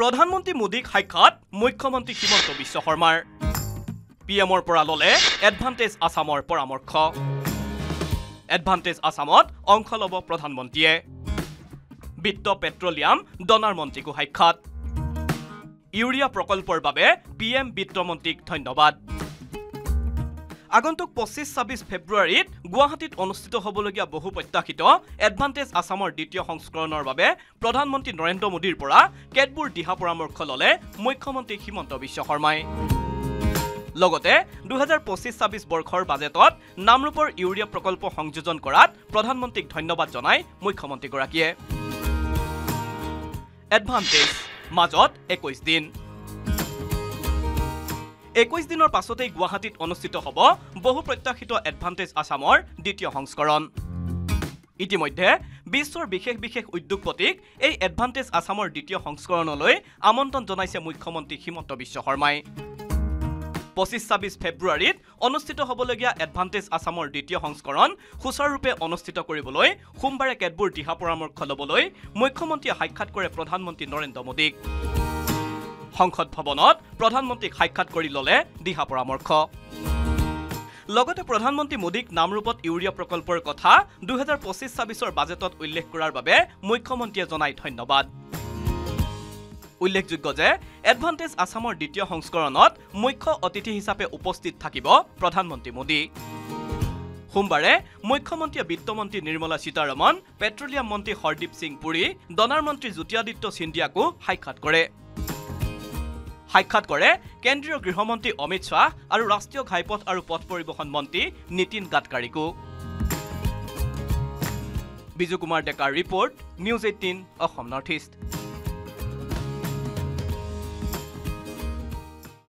প্ৰধানমন্ত্ৰী মোদীক সাক্ষাৎ মুখ্যমন্ত্ৰী হিমন্ত বিশ্ব শৰ্মাৰ পিএমৰ পৰা ললে এডভান্টেজ আসামৰ পৰামৰ্শ এডভান্টেজ আসামত অংশ লব প্ৰধানমন্ত্ৰীয়ে বিত্ত পেট্ৰলিয়াম ডনাৰ মন্ত্ৰীকো সাক্ষাৎ ইউৰিয়া প্ৰকল্পৰ বাবে পিএম বিত্তমন্ত্ৰীক ধন্যবাদ আগন্তুক 25-26 ফেব্ৰুৱাৰীত গুৱাহাটীত অনুষ্ঠিত হ'বলগীয়া বহু প্ৰত্যাশিত এডভান্টেজ আসামৰ দ্বিতীয় সংস্কৰণৰ বাবে প্ৰধানমন্ত্ৰী নৰেন্দ্ৰ মোদীৰ পৰা কেতবোৰ দিহা পৰামৰ্শ ললে মুখ্যমন্ত্ৰী হিমন্ত বিশ্ব শৰ্মাই লগতে 2025-26 বৰ্ষৰ বাজেটত নামৰূপৰ ইউৰিয়া প্ৰকল্প সংযোজন কৰাত প্ৰধানমন্ত্ৰীক ধন্যবাদ জনাই মুখ্যমন্ত্ৰীগৰাকীয়ে এডভান্টেজ মাজত 21 দিন 21 দিনৰ পাছতেই গুৱাহাটীত অনুষ্ঠিত হ'ব বহু প্ৰত্যাশিত এডভান্টেজ আসামৰ দ্বিতীয় সংস্কৰণ ইতিমধ্যে বিশ্বৰ বিশেষ উদ্যোগপতিক এই এডভান্টেজ আসামৰ দ্বিতীয় সংস্কৰণলৈ আমন্ত্ৰণ জনাইছে মুখ্যমন্ত্ৰী হিমন্ত বিশ্ব শৰ্মাই 25-26 ফেব্ৰুৱাৰীত অনুষ্ঠিত হ'বলগীয়া এডভান্টেজ আসামৰ দ্বিতীয় সংস্কৰণ সুচাৰুৰূপে অনুষ্ঠিত কৰিবলৈ সোমবাৰে কেতবোৰ দিহা পৰামৰ্শ ল'বলৈ মুখ্যমন্ত্ৰীয়ে সাক্ষাৎ কৰে প্ৰধানমন্ত্ৰী নৰেন্দ্ৰ মোদীক সংসদ ভৱনত প্ৰধানমন্ত্ৰীক সাক্ষাৎ কৰি ললে দিহা পৰামৰ্শ লগতে প্ৰধানমন্ত্ৰী মোদীক নামৰূপত ইউৰিয়া প্ৰকল্পৰ কথা 2025-26ৰ বাজেটত উল্লেখ কৰাৰ বাবে মুখ্যমন্ত্ৰীয়ে জনাই ধন্যবাদ উল্লেখযোগ্য যে এডভান্টেজ আসামৰ দ্বিতীয় সংস্কৰণত মুখ্য অতিথি হিচাপে উপস্থিত থাকিব প্ৰধানমন্ত্ৰী মোদী সোমবাৰে মুখ্যমন্ত্ৰীয়ে বিত্তমন্ত্ৰী নিৰ্মলা সীতাৰমণ পেট্ৰলিয়াম মন্ত্ৰী হৰদীপ সিং পুৰী ডনাৰ মন্ত্ৰী জ্যোতিৰাদিত্য সিন্ধিয়াকো সাক্ষাৎ কৰে কেন্দ্ৰীয় গৃহমন্ত্ৰী অমিত শাহ আৰু ৰাষ্ট্ৰীয় ঘাইপথ আৰু পথ পৰিবহণ মন্ত্ৰী নীতিন গাডকাৰীকো বিজু কুমাৰ ডেকাৰ report news 18 Assam north east